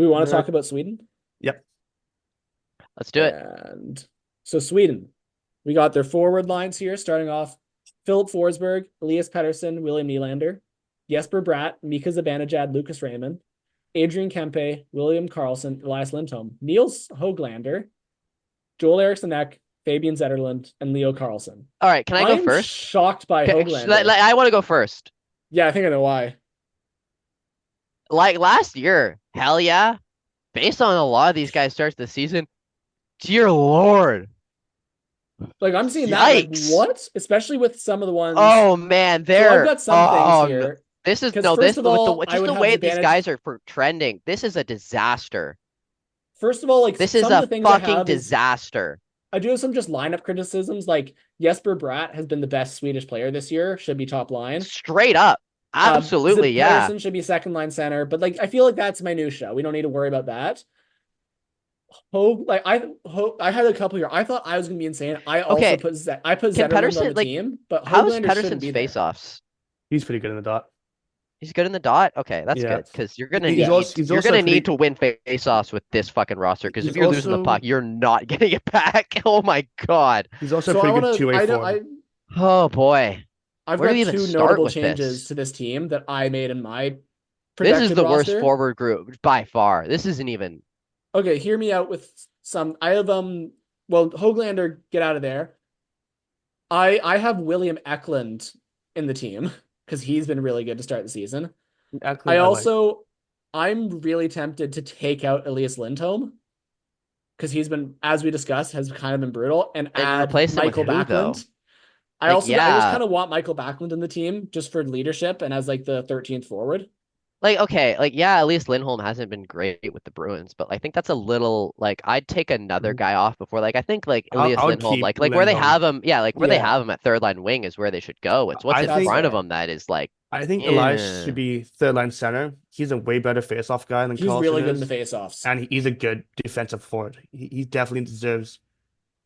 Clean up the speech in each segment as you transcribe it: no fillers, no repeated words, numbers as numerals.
Do we want to Uh, talk about Sweden? yep. Let's do it. And so Sweden, we got their forward lines here, starting off Philip Forsberg, Elias Pettersson, William Nylander, Jesper Bratt, Mika Zibanejad, Lucas Raymond, Adrian Kempe, William Karlsson, Elias Lindholm, Niels Hoglander, Joel Eriksson Ek, Fabian Zetterlund, and Leo Carlsson. All right, can I go I'm first? shocked by Hoglander. I want to go first. Yeah, I think I know why. Like last year, hell yeah. Based on a lot of these guys starts the season, dear Lord. Like I'm seeing that, like Yikes. what? Especially with some of the ones. Oh man, So I've they're got some things no. here. This is Because no first this of with the all, I just would the have way these Zibanejad. guys are for trending. This is a disaster. First of all, like This is some of a the things I fucking have is disaster. I do have some just lineup criticisms. Like Jesper Bratt has been the best Swedish player this year, should be top line. Straight up. Absolutely, Zip yeah. Pettersson should be second line center, but like I feel like that's minutia. We don't need to worry about that. I had a couple here. I thought I was gonna be insane. Okay, I put can Zetterlund on Pedersen the like team, but how's Hoglander shouldn't Pedersen's be there. face-offs? He's pretty good in the dot. He's good in the dot. Okay, that's Yeah. good because Yeah. He's you're also gonna pretty. need to win face-offs with this fucking roster. Because if He's you're losing the also puck, you're not getting it back. Oh my God. he's also a So I pretty want good to. two-way forward. Oh boy. I've Where do we got even two start notable with changes this? to this team that I made in my This is projected the worst roster. forward group by far. This isn't even. Okay, hear me out with some. I have well, Hoglander, get out of there. I have William Eklund in the team because he's been really good to start the season. I Eklund, I like. also I'm really tempted to take out Elias Lindholm because he's been, as we discussed, has kind of been brutal, and And add replace him with Michael who though? Backlund. Like, I just yeah. kind of want Michael Backlund in the team just for leadership and as like the 13th forward. Like, okay, like, yeah, at least Lindholm hasn't been great with the Bruins, but I think that's a little, like, I'd take another Mhm. guy off before, like, I think, like, I Elias would Lindholm, keep where they Lindholm. have him, yeah, like, where they Yeah, have him at third line wing is where they should go. It's what's I in that's think front of fair. them that is, like, I think Elias eh. should be third line center. He's a way better face-off guy than He's Carlson really good in the is, faceoffs. and he's a good defensive forward. He definitely deserves.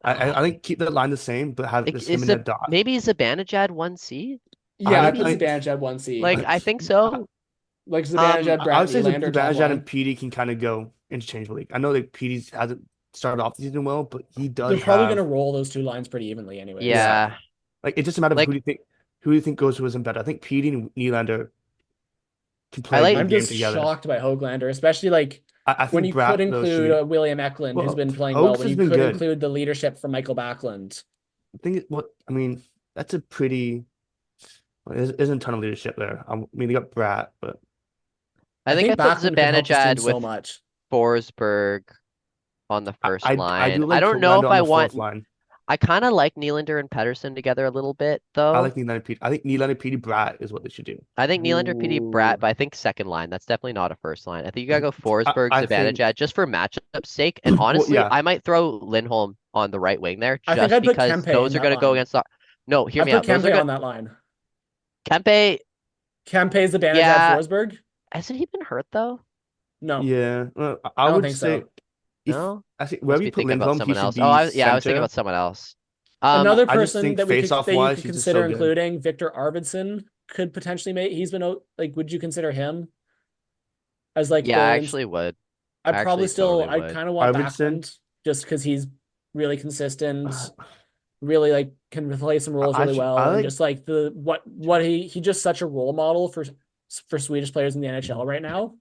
I Ah, think keep the line the same, but have like, this him in the dot. maybe Zibanejad 1C? Yeah, I I put Maybe? Zibanejad 1C. Like, I think so. Like Zibanejad, Um, I Bratt, would say Nylander, top Zibanejad and line. PD can kind of go interchangeably. I know that PD hasn't started off the season well, but he They're does probably going to have. roll those two lines pretty evenly, anyways. Yeah, yeah, like it's just a matter of like, who do you think goes who isn't better. I think PD and Nylander can I play a like, good I'm game just together. shocked by Hoglander, especially like I when think you could Brat though should include be. William Eklund, who's Well, been playing well, Hoax when has you been could good. include the leadership from Michael Backlund. I think what I mean that's a pretty. Well, there isn't a ton of leadership there. I mean, they got Brat, but I I think I think put Backlund could help this team Zibanejad so with much. Forsberg on the first I line. do I like don't know Hoglander if on I the want. fourth line. I kind of like Nylander and Pedersen together a little bit, I though. like Nylander Petey. I think Nylander Petey Brat is what they should do. I think Nylander, PD, Brat, Ooh. but I think second line. That's definitely not a first line. I think you gotta go Forsberg, I think Zibanejad, just for matchup sake. And well, honestly, yeah, I might throw Lindholm on the right wing there, I think just I'd put because Kempe in those are that gonna go line. against the. No, hear I'd me put out. Those are Kempe good. on that line. Kempe, Kempe, Zibanejad, yeah, Forsberg? hasn't he been hurt though? No, yeah. I I don't would think say so. if No, I think must wherever be you put thinking about Lindholm, he someone should else. Oh, be yeah, I was thinking center. about someone else. Another I just person think that face-off you wise, could he's just so consider good. including, Victor Arvidsson could potentially make. He's been like, would you consider him as like Yeah, I the? actually would. I I'd probably actually still. totally I would. kind of want Arvidsson, Backlund just because he's really consistent, uh, really like can play some roles really I well, and like. just like the what he just such a role model for Swedish players in the NHL right now.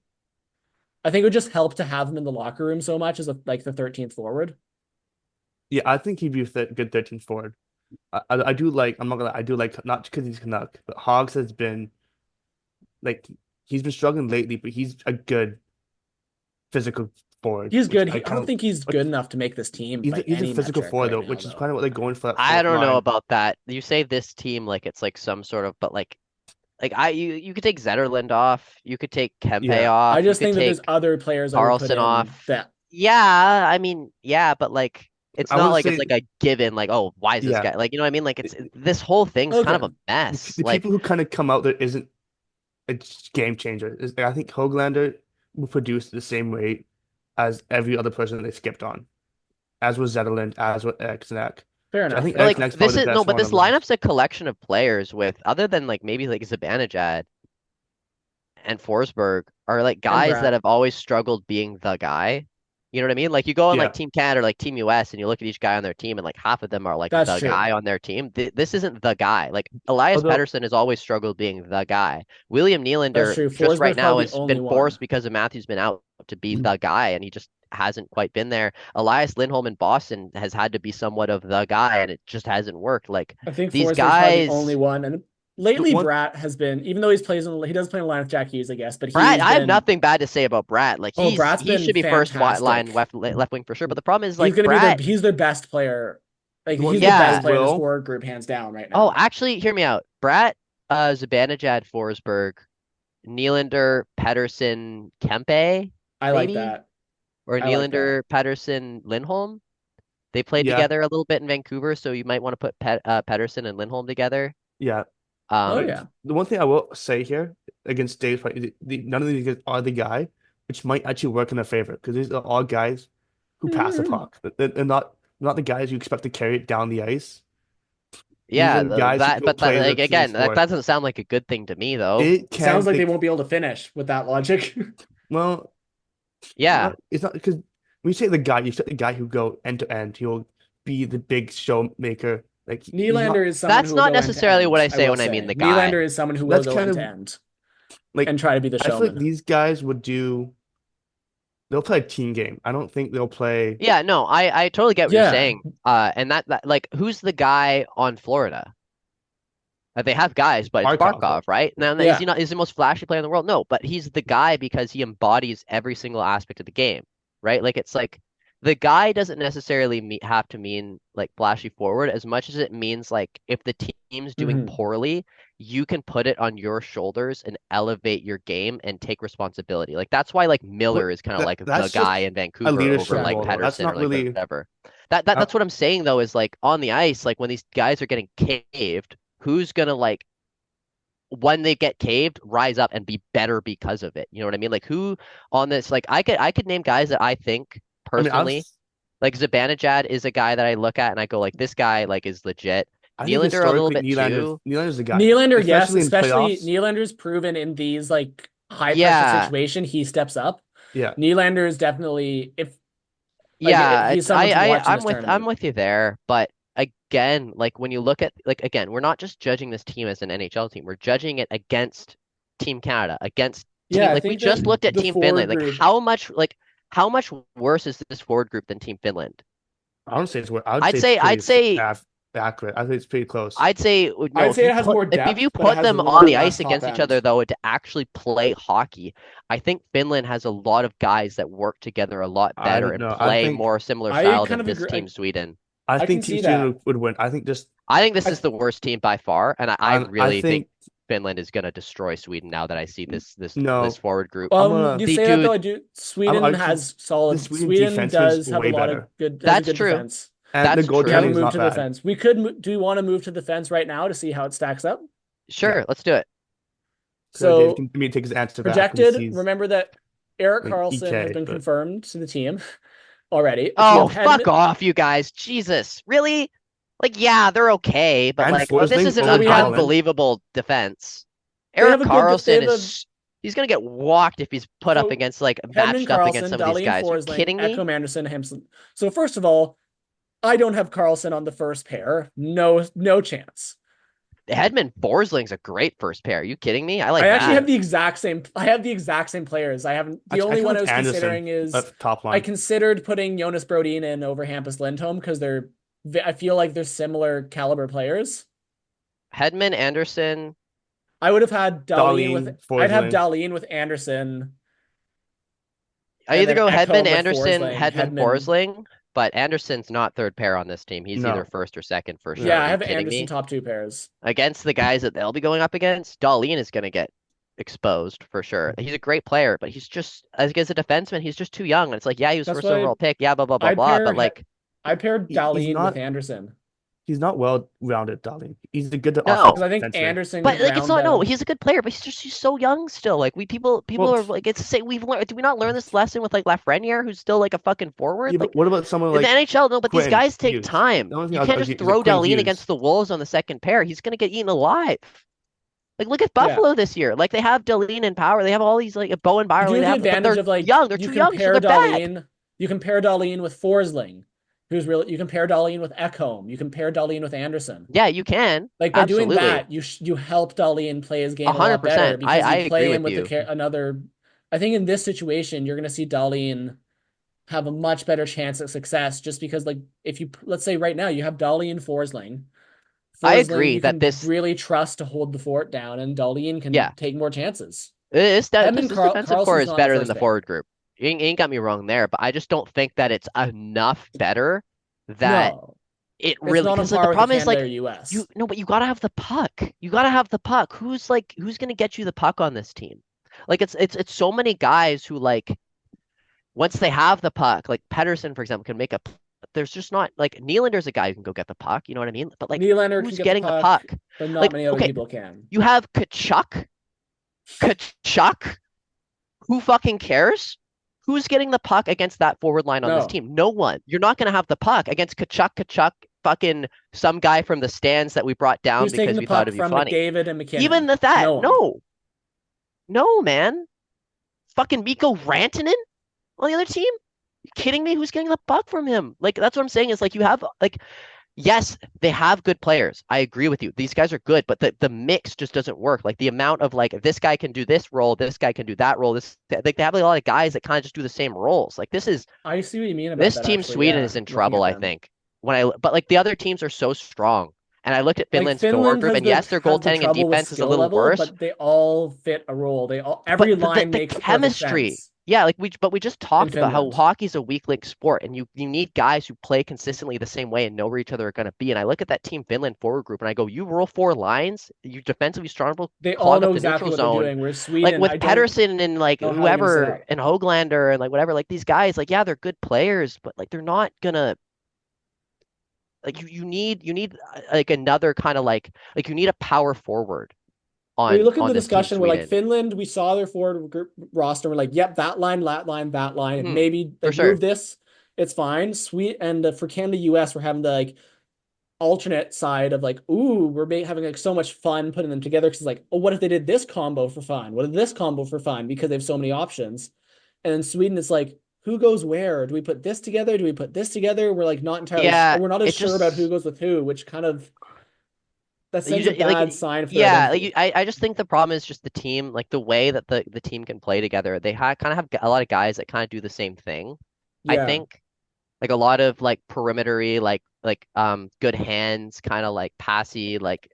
I think it would just help to have him in the locker room so much as like the 13th forward. Yeah, I think he'd be a good 13th forward. I do like. I'm not gonna. I do like not because he's Canuck, but Hogs has been like he's been struggling lately, but he's a good physical forward, He's which good. I I don't kind of think he's like. good enough to make this team by He's a any physical metric forward right though, now, which is though. kind of what they're going for that I fourth don't know line. about that. You say this team like it's like some sort of, but you could take Zetterlund off. You could take Kempe Yeah, I off. You just could think that there's take other players I would put Carlson in off. that Yeah, I mean, yeah, but like it's I not would like it's say like a given, like, oh, why is this yeah. guy like, you know what I mean? Like this whole thing's kind okay. of a mess. The Like, people who kind of come out there isn't a game changer. I think Hoglander will produce the same rate as every other person they skipped on, as was Zetterlund, as was Eriksson. Fair So I think enough. but like Eriksson's this probably the is no, best but one this of those. lineup's a collection of players with other than like maybe like Zibanejad and Forsberg are like And guys that Brad. have always struggled being the guy. You know what I mean? Like you go on like Yeah. Team Canada or like Team US and you look at each guy on their team and like half of them are like That's the true. guy on their team. This isn't the guy. Like Elias Although Pettersson has always struggled being the guy. William That's Nylander true. just right Forsberg's now probably the has only been one. forced because of Matthews been out to be the guy and he just hasn't quite been there. Elias Lindholm in Boston has had to be somewhat of the guy and it just hasn't worked. Like I think these Forsberg's probably the only guys, one. And the lately, one Brat has been, even though he does play in the line with Jack Hughes, I guess, but Brad, he's I have been, nothing bad to say about Brad. Like oh, Brat's he been should be first line fantastic. left wing for sure. But the problem is He's like going to be Brad, he's their best player. Like, the one he's thing the I best yeah. player in this will forward group, hands down, right Oh, now. actually, hear me out. Brad, Zibanejad, Forsberg, Nylander, Pettersson, Kempe, I like maybe, that. or I like that. Nylander, Pettersson, Lindholm. They played yeah, together a little bit in Vancouver, so you might want to put Pettersson and Lindholm together. yeah. Oh, Um, yeah. The one thing I will say here against Dave's point is none of these guys are the guy, which might actually work in their favor because these are all guys who pass the puck. They're not the guys you expect to carry it down the ice. These yeah, are guys who go but that play the like teams again, that for it. doesn't sound like a good thing to me though. It Sounds can like they they won't be able to finish with that logic. well Yeah, it's not because when you say the guy, you say the guy who go end to end. He'll be the big show maker. Like he's not. Nylander is someone that's who will not go end to necessarily what end, I I say will when I mean say. the guy. Nylander is someone who will That's go kind end to of end like and try to be the I feel like showman. these guys would do. They'll play a team game. I don't think they'll play Yeah, no, I totally get what you're Yeah. saying. And that like who's the guy on Florida? They have guys, but it's Barkov. Barkov, right? Now, is he Yeah. not is the most flashy player in the world? No, but he's the guy because he embodies every single aspect of the game, right? Like it's like the guy doesn't necessarily have to mean like flashy forward as much as it means like if the team's doing Hmm. poorly, you can put it on your shoulders and elevate your game and take responsibility. Like that's why like Miller But is kind of like the that's guy just in a Vancouver over leadership like role, Exactly. though. That's Pettersson or not like really. whatever. I, That's what I'm saying though is like on the ice, like when these guys are getting caved, who's gonna like when they get caved, rise up and be better because of it. You know what I mean? Like who on this like I could name guys that I think I mean, personally like Zibanejad is a guy that I look at and I go like this guy like is legit. I think Nylander a little historically bit too. Nylander's the guy, Nylander, yes, especially in especially playoffs. Nylander's proven in these like high pressure Yeah. situation, he steps up. Yeah, Nylander is definitely if like Yeah, he's someone to watch in this I'm tournament. with you there, but again, like when you look at like again, we're not just judging this team as an NHL team. We're judging it against Team Canada, against Yeah, team I like we think that just looked at the Team forward Finland. group, Like how much worse is this forward group than Team Finland? I don't say it's. I would I'd say it's say pretty I'd say accurate. I think it's pretty close. I'd say no, I'd say it has more if you depth, but it put has a them little on the less ice top against each other end. though to actually play hockey, I think Finland has a lot of guys that work together a lot I better don't and know. play more similar I style kind than of this agree. team Sweden. I I can think Team see Sweden that. would win. I think just I think this I is the worst team by far, and I I really think think Finland is gonna destroy Sweden now that I see this no. forward group. I'm gonna. You The say that though, dude, I do. I'm Sweden actually has the solid. Sweden Sweden defenseman is does have a way lot of better, good. Has a that's good true. defense. and the That's Do you want goaltending to true. is move not to the bad. defense? Do you want to move to the defense right now to see how it stacks up? Yeah, Sure, let's do it. so Dave So can me take his answer back when he projected. sees Remember that Eric like Carlson has EK, been but confirmed to the team already. So you Oh, have fuck Hedman. off, you guys. Jesus. Really? Like, yeah, they're okay, but and like this Forsling isn't So over an we have Dahlen. unbelievable defense. they have Eric a good. They Carlson have a he's gonna get walked if he's put up so against like Hedman, matched up against Carlson, some of these Dahlin, guys. Are you Forsling, kidding me? Ekholm, Anderson, Hampson. So first of all, I don't have Carlson on the first pair. No chance. Hedman Borsling's a great first pair. Are you kidding me? I I like actually that. have the exact same. I have the exact same players. I haven't. The I only kind one of I like was Anderson considering is at top I line. considered putting Jonas Brodin in over Hampus Lindholm because I feel like they're similar caliber players. Hedman, Anderson. I would have had Dahlin with. Darlene, I'd have Forsling. Dahlin with Anderson, I and either then go Hedman, Ekholm with Anderson, Forsling. Hedman, Hedman. Forsling, but Anderson's not third pair on this team. He's either No, first or second for no. sure. Yeah, Are I you have kidding Anderson me? top two pairs. Against the guys that they'll be going up against, Dahlin is gonna get exposed for sure. He's a great player, but he's just as a defenseman, he's just too young. And it's like, yeah, he was That's first why overall pick, yeah, blah blah blah I'd blah. pair. But like, I'd pair He's Dahlin with not. Anderson He's not well rounded, Darlene. He's a good no. because I think defenseman. Anderson But could like, it's round not no. the. He's a good player, but he's so young still. Like people Well, are like, it's to say we've learned. Do we not learn this lesson with like Lafreniere, who's still like a fucking forward? yeah, Like but what about someone in the like NHL, no. But these Quinn guys take Hughes? time. The only thing You can't I'll just give is like throw Quinn Dahlin Hughes. against the Wolves on the second pair. He's gonna get eaten alive. Like look at Yeah. Buffalo this year. Like they have Deline in power. They have all these like Bowen You do Byerly. have They the have, but advantage they're of like young. They're too young, so they're bad. You compare Darlene with Forsling, who's really you compare Darlene with Ekholm, you compare Darlene with Anderson. Yeah, you can. Like by doing Absolutely. that, you help Darlene play his game a lot better 100%. because I you agree play him with with you. another. I think in this situation, you're going to see Darlene have a much better chance of success just because, like, if you let's say right now you have Darlene Forsling. I Forsling, agree you that can this, really trust to hold the fort down, and Darlene can yeah, take more chances. this Him and this defensive core Carlson's is not in the better than first the pick. forward group. You ain't got me wrong there, but I just don't think that it's enough better that No, it it's really, not on because like the par with the problem is Canada like or US. you no, but you gotta have the puck. You gotta have the puck. Who's gonna get you the puck on this team? Like it's so many guys who like once they have the puck, like Pedersen, for example, can make a. There's just not like Nylander's a guy who can go get the puck. You know what I mean? But like, Nylander can who's get the getting the puck, puck? but not Like, many other okay, people can. you have Kachuk. Kachuk. Who fucking cares? Who's getting the puck against that forward line on this No. team? No one. You're not gonna have the puck against Kachuk, fucking some guy from the stands that we brought down Who's taking because the we thought puck it'd be from funny. McDavid and Even McKinnon? with that, No one. no, no, man. Fucking Mikko Rantanen on the other team? You kidding me? Who's getting the puck from him? Like that's what I'm saying is like you have like yes, they have good players. I agree with you. These guys are good, but the mix just doesn't work. Like the amount of like this guy can do this role, this guy can do that role. This like they have like, a lot of guys that kind of just do the same roles. Like I see what you mean about this that team actually. Sweden Yeah, is in looking trouble, at I them. think. But like the other teams are so strong. And I looked at Like Finland's forward Finland group, and yes, their has the goaltending and trouble with defense is a skill little level, worse, but they all fit a role. They all but every line the makes perfect chemistry, sense yeah, like we just in talked about how Finland. hockey's a weak link sport, and you need guys who play consistently the same way and know where each other are going to be. And I look at that team Finland forward group, and I go, you roll four lines, you defensively strong, They all clog up know the exactly neutral what they're zone, doing. Whereas like Sweden, with I don't Pedersen and like know how they're going to set whoever up. and Hoglander and like whatever, like these guys, like yeah, they're good players, but like they're not gonna like you need like another kind of like you need a power forward When you look at on the this team discussion, we're like Sweden. Finland, we saw their forward group roster. We're like, yep, that line, that line, that line. And Hmm, maybe for like move sure. this, it's fine. Sweet. And for Canada, US, we're having the like alternate side of like, ooh, having like so much fun putting them together because it's like, oh, what if they did this combo for fun? What if this combo for fun? Because they have so many options. And in Sweden, it's like, who goes where? Do we put this together? Do we put this together? We're like not entirely, Yeah, we're not as it sure about who just goes with who, which kind of that you sends a just like bad sign for their yeah, like identity. I just think the problem is just the team, like the way that the team can play together. They kind of have a lot of guys that kind of do the same thing. I Yeah, think like a lot of like perimetery, good hands, kind of like passy, like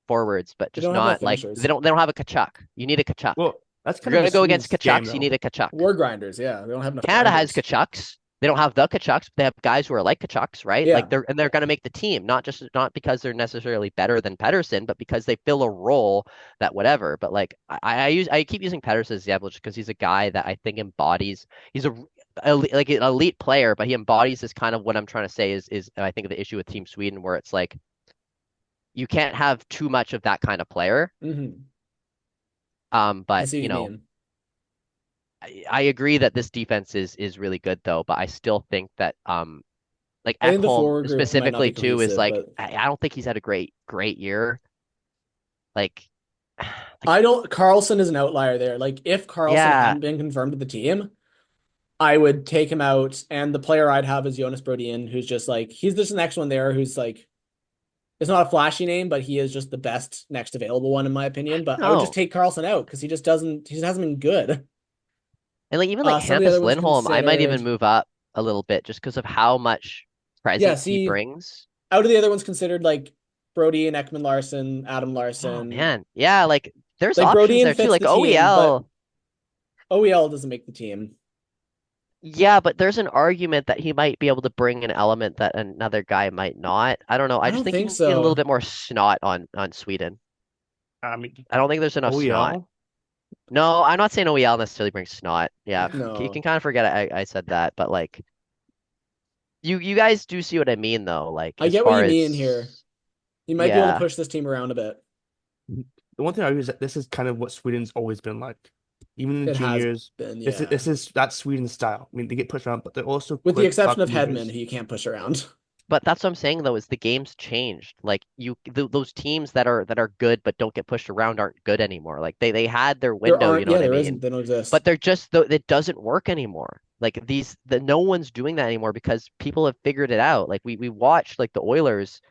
forwards, but they just don't have enough not like finishers. they don't have a Kachuk. You need a Kachuk. Well, that's You're kind of a gonna go against Sweden's game Kachucks, you though. need a Kachuk. War grinders, yeah, they don't have enough Canada has grinders. Kachucks. They don't have the Kachucks, but they have guys who are like Kachucks, right? Yeah, Like they're gonna make the team, not because they're necessarily better than Pedersen, but because they fill a role that whatever. But like I keep using Pedersen as the example just because he's a guy that I think embodies he's like an elite player, but he embodies this kind of what I'm trying to say is I think the issue with Team Sweden where it's like you can't have too much of that kind of player. I But see what you you know, mean. I agree that this defense is really good though, but I still think that like I think the Ekholm forward group might not specifically be too is cohesive, like but I don't think he's had a great year. Like I don't. Carlson is an outlier there. Like if Carlson yeah, hadn't been confirmed to the team, I would take him out, and the player I'd have is Jonas Brodin, who's just like he's just the next one there, who's like it's not a flashy name, but he is just the best next available one in my opinion. But I would just no. take Carlson out because he just hasn't been good. And like even like Some of the other Hampus ones Lindholm, I might even considered, move up a little bit just because of how much yeah. presence he See, brings. out of the other ones considered, like Brody and Ekman Larson, Adam Oh Larson, man. Yeah, like there's like options Brodin there too. fits Like the team, but OEL. OEL doesn't make the team. Yeah, but there's an argument that he might be able to bring an element that another guy might not. I don't know. I I just don't think think you need a little so. bit more snot on Sweden. I mean, I don't think there's enough snot. OEL. No, I'm not saying OEL necessarily brings snot. Yeah, you can No, kind of forget I said that, but like you guys do see what I mean though. Like I as get what far you mean here. as You might be able to yeah, push this team around a bit. The one thing I argue is that this is kind of what Sweden's always been like. Even in the It has juniors, been, this is yeah. this is that Sweden style. I mean, they get pushed around, but they're also With the quick exception puck of Hedman, movers. who you can't push around. but that's what I'm saying though, is the game's changed. Like those teams that are good but don't get pushed around aren't good anymore. Like they had their There window, you aren't. know Yeah, what I there mean? isn't. They don't exist. But they're just it doesn't work anymore. Like no one's doing that anymore because people have figured it out. Like we watched like the Oilers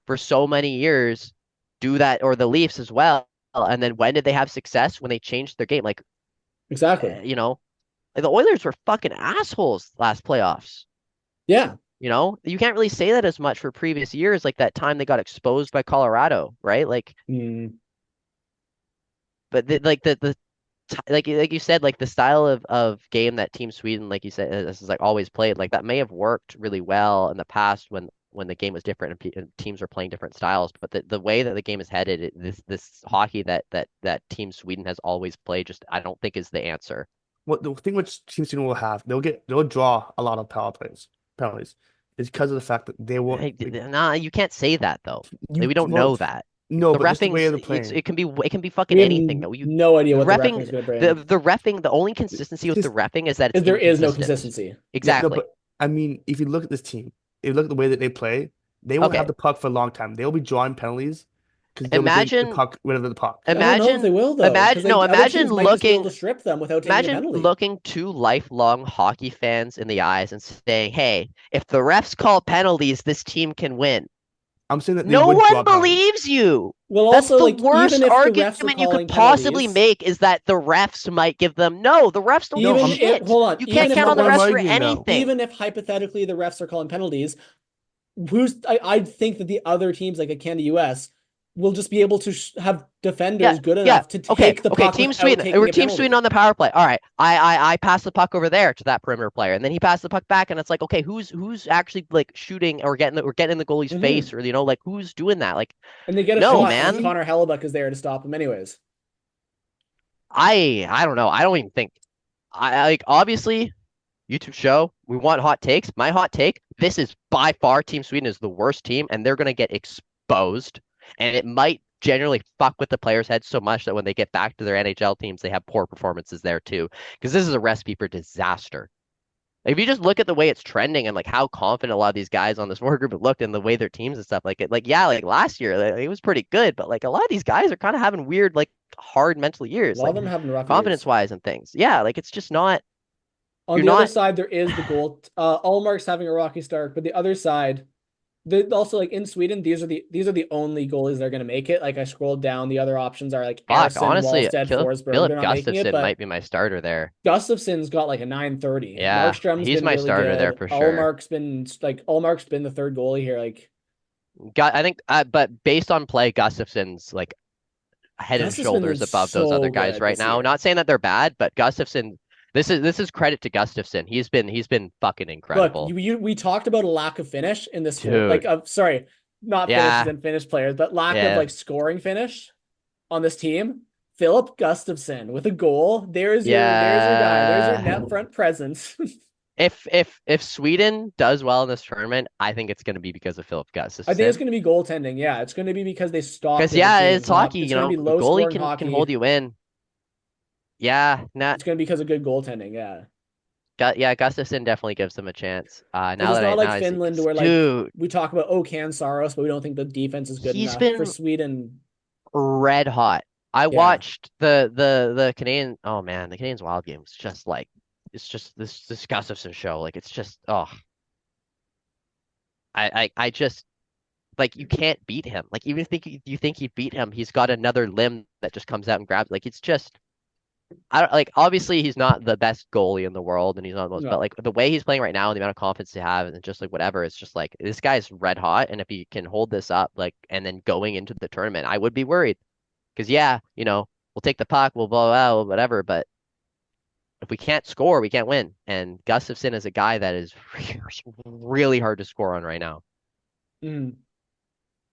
for so many years do that, or the Leafs as well. And then when did they have success? When they changed their game. Like Exactly. like the Oilers were fucking assholes last playoffs. Yeah. You can't really say that as much for previous years, like that time they got exposed by Colorado, right? Like, Mm, but like you said, like the style of game that Team Sweden, like you said, this is like always played, like that may have worked really well in the past when the game was different and teams were playing different styles. But the way that the game is headed, this hockey that Team Sweden has always played, just I don't think is the answer. What the thing which Team Sweden will have, they'll draw a lot of penalties. Is because of the fact that they will. Nah, you can't say that though. Like, You we don't well, know that. no, The but just the way refing's they're playing. it can be fucking we have anything though. no idea The what the refing refing is going to the bring. the refing the only It's consistency with the just refing is that it's Is there is no inconsistent. consistency. yeah, no, Exactly. but I mean, if you look at this team, if you look at the way that they play, they won't have Okay. the puck for a long time. They'll be drawing penalties because they'll be getting the Imagine puck rid of the puck. I don't know if they imagine will though, because imagine like no, other teams might just be able to strip them without taking a penalty. imagine looking two lifelong hockey fans in the eyes and saying, "Hey, if the refs call penalties, this team can win." I'm saying that they No would one draw penalties. believes you. Well, That's also the like even worst if the refs are argument you could calling possibly penalties, make is that the refs might give them. No, the refs don't No, give even I'm if shit. hold on, You can't even that's if count the not on the what I'm refs refs for arguing though. anything. even if hypothetically the refs are calling penalties, I think that the other teams like a Canada US will just be able to have Yeah, defenders good yeah. enough to Okay, take the okay. puck Team without Sweden. We're taking a Team Sweden penalty. on the power play. All right. I pass the puck over there to that perimeter player, and then he passed the puck back, and it's like, okay, who's actually like shooting or getting in the goalie's Hmm. face, or like who's doing that? Like, And they get a no, shot because man. Connor Hellebuck is there to stop him anyways. I don't know. I don't even think I like obviously YouTube show. We want hot takes. My hot take: this is by far Team Sweden is the worst team, and they're gonna get exposed. And it might generally fuck with the players' heads so much that when they get back to their NHL teams, they have poor performances there too. Because this is a recipe for disaster. Like, if you just look at the way it's trending and like how confident a lot of these guys on this war group have looked and the way their teams and stuff like it, like yeah, like last year like, it was pretty good, but like a lot of these guys are kind of having weird, like hard mental A years, lot of like them having rough confidence years. wise and things. Yeah, like it's just not. On You're the other not. side, there is the goal. Allmark's having a rocky start, but the other side, also like in Sweden, these are the only goalies that are going to make it. Like I scrolled down, the other options are like Fuck, Eriksson, honestly, Wallstedt, Forsberg. Philip They're not making it, Gustafson but might be my starter there. Gustafson's got like a 930. Yeah, Markstrom's he's been my really starter there good. for sure. Allmark's been the third goalie here. Like I think, but based on play, Gustafson's like head and Gustafson's been shoulders above those other so guys good right this now. year. Not saying that they're bad, but Gustafson, this is credit to Gustafson. He's been fucking Look, incredible, we talked about a lack of finish in this whole like dude. sorry, not finishes Yeah, and finished players, but lack of yeah, like scoring finish on this team. Philip Gustafson with a goal. There's your guy. There's your yeah. net front presence. If Sweden does well in this tournament, I think it's going to be because of Philip I think it's Gustafson. going to be goaltending. Yeah, it's going to be because they stopped Because good yeah, it's teams. Not hockey. it's going to be A low goalie scoring can hockey. hold you in. Yeah, not It's going to be because of good goaltending. Yeah, yeah. Gustafson definitely gives them a chance. like Now it's that not like I see, Finland 'cause, where like dude, we talk about Can Saros, but we don't think the defense is good he's enough for been Sweden. red hot. I Yeah, watched the Canadian. Oh man, the Canadians Wild game was just like it's just this Gustafson show. Like it's just I just like you can't beat him. Like even if you think you beat him, he's got another limb that just comes out and grabs. Like it's just I don't like obviously he's not the best goalie in the world and he's not the most, but no, like the way he's playing right now and the amount of confidence to have and just like whatever, it's just like this guy's red hot. And if he can hold this up, like and then going into the tournament, I would be worried. Because yeah, we'll take the puck, we'll blow out, whatever, but if we can't score, we can't win. And Gustafson is a guy that is really hard to score on right now. mm.